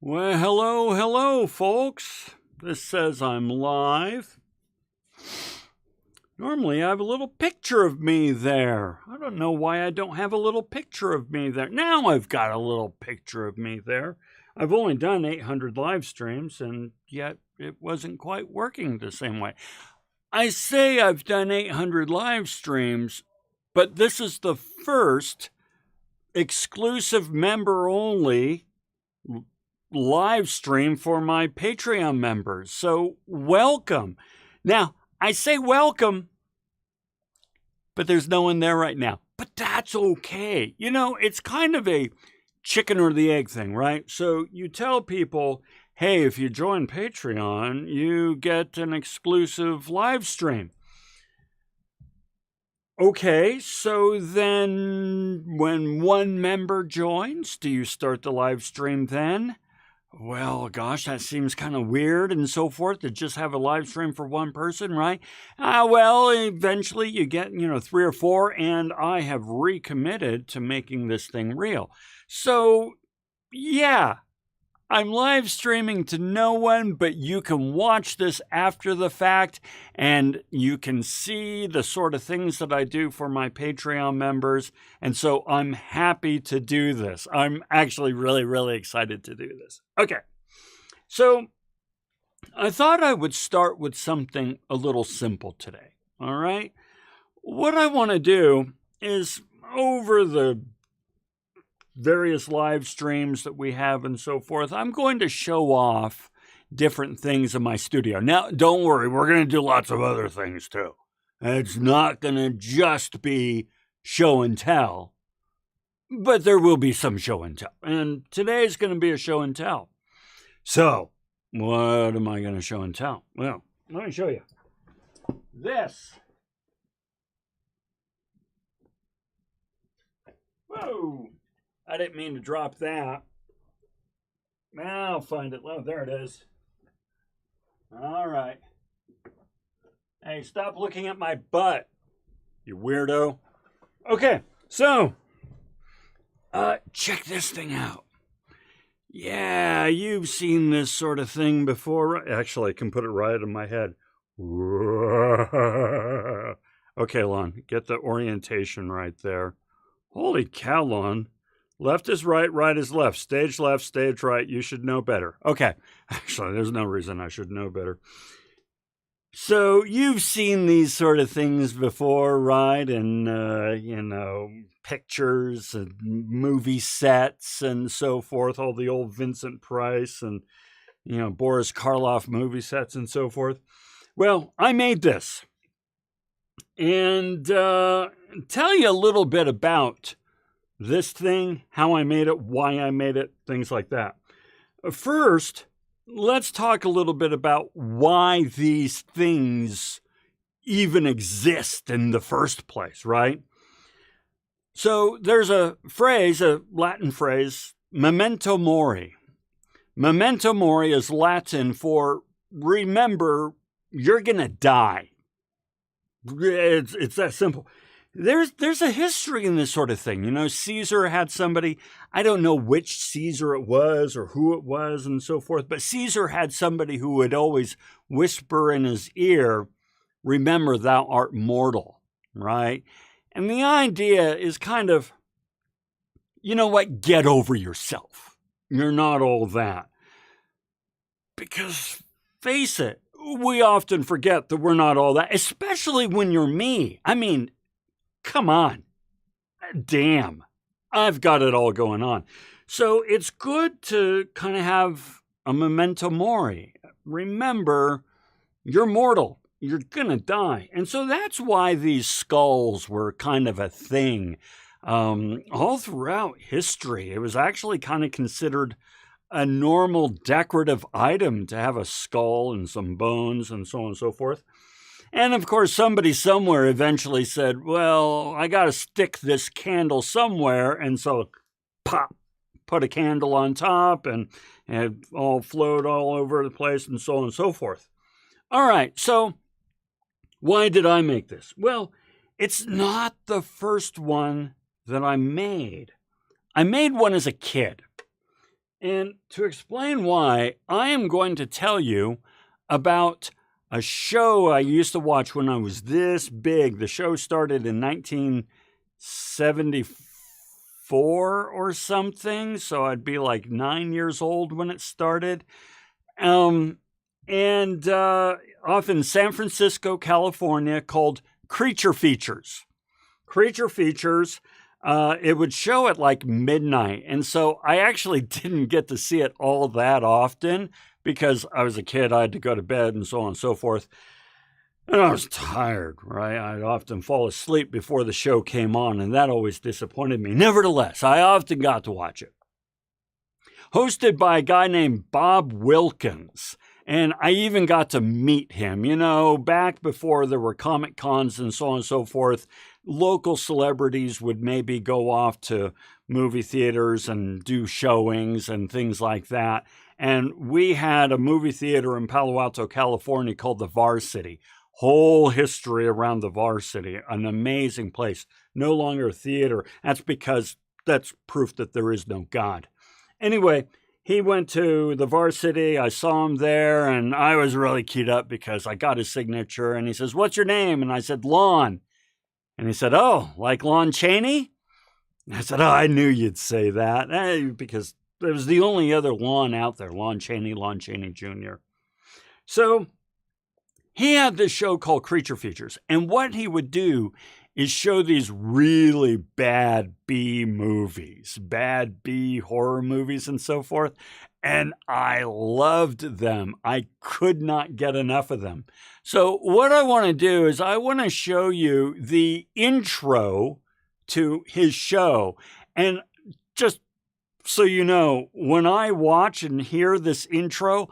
Well, hello, folks. This says I'm live. Normally, I have a little picture of me there. I don't know why I don't have a little picture of me there. Now I've got a little picture of me there. I've only done 800 live streams, and yet it wasn't quite working the same way. I say I've done 800 live streams, but this is the first exclusive member-only live stream for my Patreon members. So welcome. Now, I say welcome, but there's no one there right now. But that's okay. You know, it's kind of a chicken or the egg thing, right? So you tell people, hey, if you join Patreon, you get an exclusive live stream. Okay, so then when one member joins, do you start the live stream then? Well, gosh, that seems kind of weird and so forth to just have a live stream for one person, right? Well, eventually you get, 3 or 4, and I have recommitted to making this thing real. So, yeah, I'm live streaming to no one, but you can watch this after the fact, and you can see the sort of things that I do for my Patreon members. And so I'm happy to do this. I'm actually really, really excited to do this. Okay, so I thought I would start with something a little simple today. All right, what I want to do is over the various live streams that we have and so forth, I'm going to show off different things in my studio. Now, don't worry, we're going to do lots of other things too. It's not going to just be show and tell, but there will be some show and tell. And today is going to be a show and tell. So, what am I going to show and tell? Well, let me show you. This. Whoa. I didn't mean to drop that. I'll find it. Oh, there it is. All right. Hey, stop looking at my butt, you weirdo. Okay, so check this thing out. Yeah, you've seen this sort of thing before. Actually, I can put it right in my head. Okay, Lon, get the orientation right there. Holy cow, Lon. Left is right, right is left. Stage left, stage right. You should know better. Okay. Actually, there's no reason I should know better. So you've seen these sort of things before, right? And, pictures and movie sets and so forth. All the old Vincent Price and, Boris Karloff movie sets and so forth. Well, I made this. And tell you a little bit about this thing, how I made it, why I made it, things like that. First, let's talk a little bit about why these things even exist in the first place, right? So there's a phrase, a Latin phrase, memento mori. Memento mori is Latin for remember, you're going to die. It's that simple. There's a history in this sort of thing. Caesar had somebody, I don't know which Caesar it was or who it was and so forth, but Caesar had somebody who would always whisper in his ear, remember thou art mortal, right? And the idea is kind of, you know what, get over yourself. You're not all that. Because face it, we often forget that we're not all that, especially when you're me. I mean, come on. Damn. I've got it all going on. So it's good to kind of have a memento mori. Remember, you're mortal. You're going to die. And so that's why these skulls were kind of a thing. All throughout history, it was actually kind of considered a normal decorative item to have a skull and some bones and so on and so forth. And of course, somebody somewhere eventually said, well, I got to stick this candle somewhere. And so, pop, put a candle on top and it all flowed all over the place and so on and so forth. All right, so why did I make this? Well, it's not the first one that I made. I made one as a kid. And to explain why, I am going to tell you about a show I used to watch when I was this big. The show started in 1974 or something, so I'd be like 9 years old when it started. Off in San Francisco, California, called Creature Features. Creature Features. It would show at like midnight. And so I actually didn't get to see it all that often because I was a kid. I had to go to bed and so on and so forth. And I was tired, right? I'd often fall asleep before the show came on, and that always disappointed me. Nevertheless, I often got to watch it. Hosted by a guy named Bob Wilkins. And I even got to meet him, back before there were Comic Cons and so on and so forth. Local celebrities would maybe go off to movie theaters and do showings and things like that. And we had a movie theater in Palo Alto, California called the Varsity. Whole history around the Varsity, an amazing place. No longer a theater. That's because that's proof that there is no God. Anyway, he went to the Varsity. I saw him there, and I was really keyed up because I got his signature. And he says, "What's your name?" And I said, "Lon." And he said, "Oh, like Lon Chaney?" And I said, "Oh, I knew you'd say that," because there was the only other Lon out there, Lon Chaney Jr. So he had this show called Creature Features. And what he would do is show these really bad B movies, bad B horror movies and so forth. And I loved them. I could not get enough of them. So what I want to do is I want to show you the intro to his show. And just so you know, when I watch and hear this intro,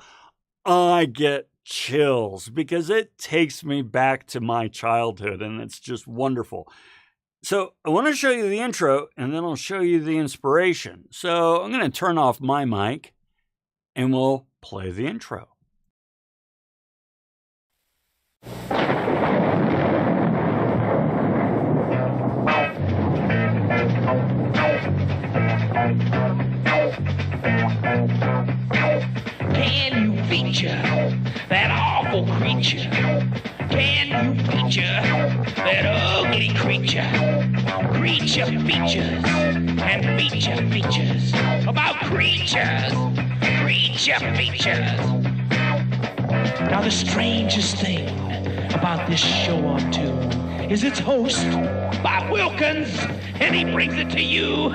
I get chills because it takes me back to my childhood, and it's just wonderful. So I want to show you the intro, and then I'll show you the inspiration. So I'm going to turn off my mic, and we'll play the intro. Can you feature that awful creature? Can you feature that ugly creature? Creature features and feature features about creatures. Creature features. Now the strangest thing about this show on tune is its host, Bob Wilkins, and he brings it to you.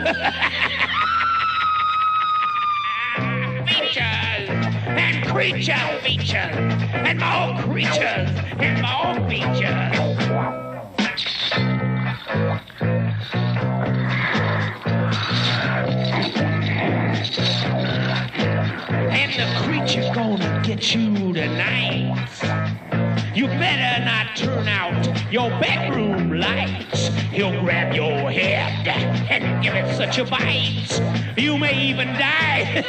And creature features, and more creatures, and more features. And the creature gonna get you tonight. You better not turn out your bedroom lights. He'll grab your head and give it such a bite. You may even die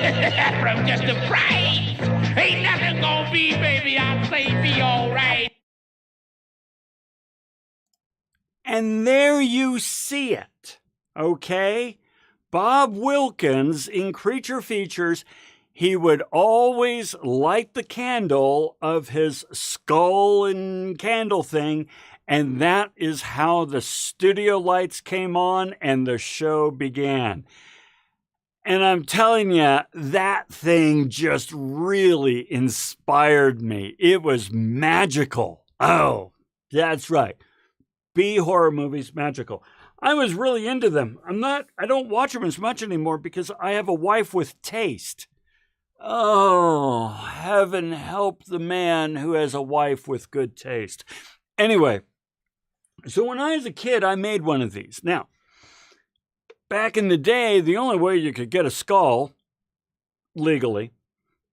from just a fright. Ain't nothing gonna be, baby, I'll say be all right. And there you see it, okay? Bob Wilkins in Creature Features, he would always light the candle of his skull and candle thing, and that is how the studio lights came on and the show began. And I'm telling you, that thing just really inspired me. It was magical. Oh, that's right. B horror movies, magical. I was really into them. I don't watch them as much anymore because I have a wife with taste. Oh, heaven help the man who has a wife with good taste. Anyway, so when I was a kid, I made one of these. Now, back in the day, the only way you could get a skull legally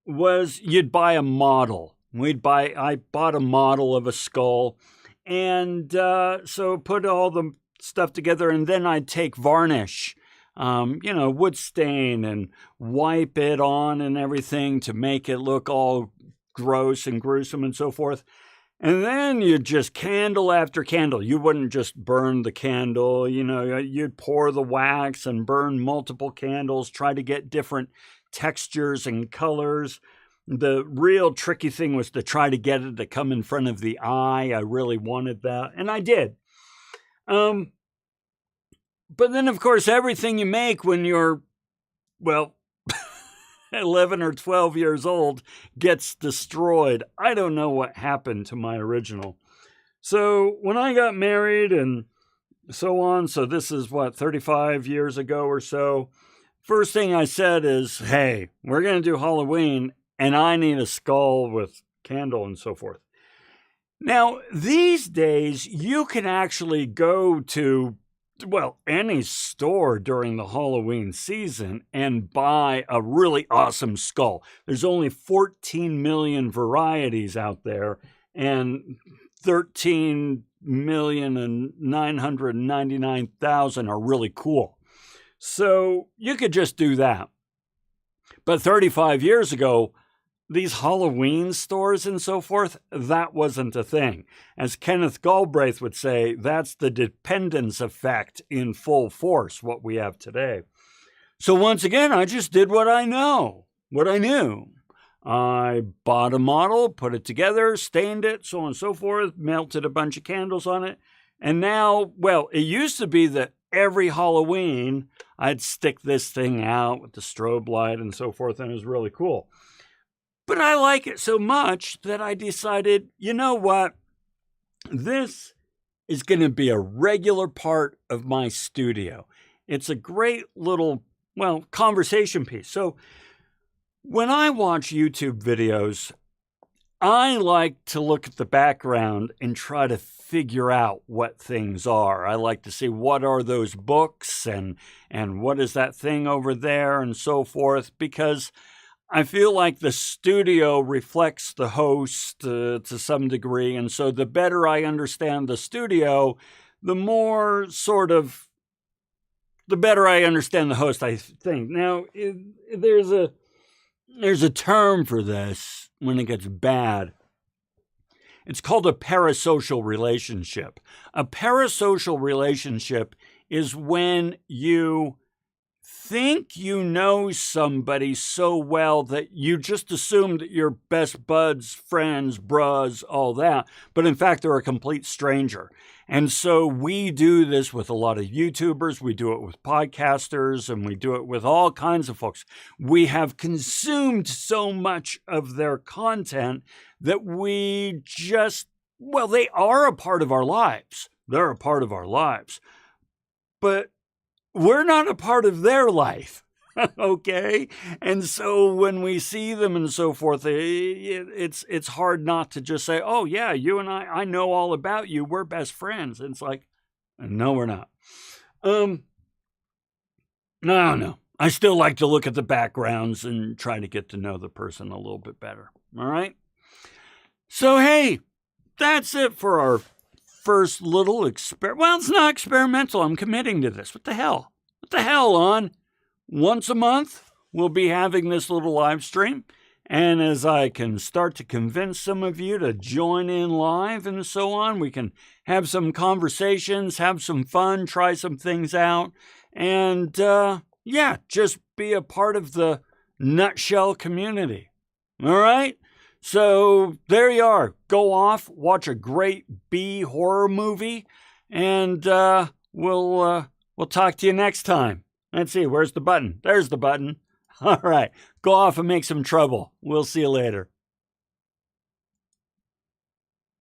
was you'd buy a model. I bought a model of a skull, and so put all the stuff together, and then I'd take varnish, wood stain, and wipe it on and everything to make it look all gross and gruesome and so forth. And then you'd just candle after candle. You wouldn't just burn the candle, you'd pour the wax and burn multiple candles, try to get different textures and colors. The real tricky thing was to try to get it to come in front of the eye. I really wanted that, and I did. But then, of course, everything you make when you're, 11 or 12 years old gets destroyed. I don't know what happened to my original. So when I got married and so on, so this is 35 years ago or so, first thing I said is, hey, we're going to do Halloween and I need a skull with candle and so forth. Now, these days, you can actually go to any store during the Halloween season and buy a really awesome skull. There's only 14 million varieties out there, and 13,999,000 are really cool. So you could just do that. But 35 years ago, these Halloween stores and so forth, that wasn't a thing. As Kenneth Galbraith would say, that's the dependence effect in full force, what we have today. So once again, I just did what I knew. I bought a model, put it together, stained it, so on and so forth, melted a bunch of candles on it. And now, it used to be that every Halloween, I'd stick this thing out with the strobe light and so forth, and it was really cool. But I like it so much that I decided, you know what? This is going to be a regular part of my studio. It's a great little, conversation piece. So when I watch YouTube videos, I like to look at the background and try to figure out what things are. I like to see what are those books and what is that thing over there and so forth, because I feel like the studio reflects the host to some degree. And so the better I understand the studio, the better I understand the host, I think. Now, there's a term for this when it gets bad. It's called a parasocial relationship. A parasocial relationship is when you think you know somebody so well that you just assume that you're best buds, friends, bros, all that, but in fact, they're a complete stranger. And so we do this with a lot of YouTubers, we do it with podcasters, and we do it with all kinds of folks. We have consumed so much of their content that we just, they are a part of our lives. They're a part of our lives. But we're not a part of their life, okay? And so when we see them and so forth, it's hard not to just say, oh, yeah, you and I know all about you. We're best friends. And it's like, no, we're not. No. I still like to look at the backgrounds and try to get to know the person a little bit better, all right? So, hey, that's it for our first little it's not experimental. I'm committing to this. What the hell? On? Once a month, we'll be having this little live stream. And as I can start to convince some of you to join in live and so on, we can have some conversations, have some fun, try some things out. And, just be a part of the Nutshell community. All right? So there you are. Go off, watch a great B horror movie, and we'll talk to you next time. Let's see, where's the button? There's the button. All right, go off and make some trouble. We'll see you later.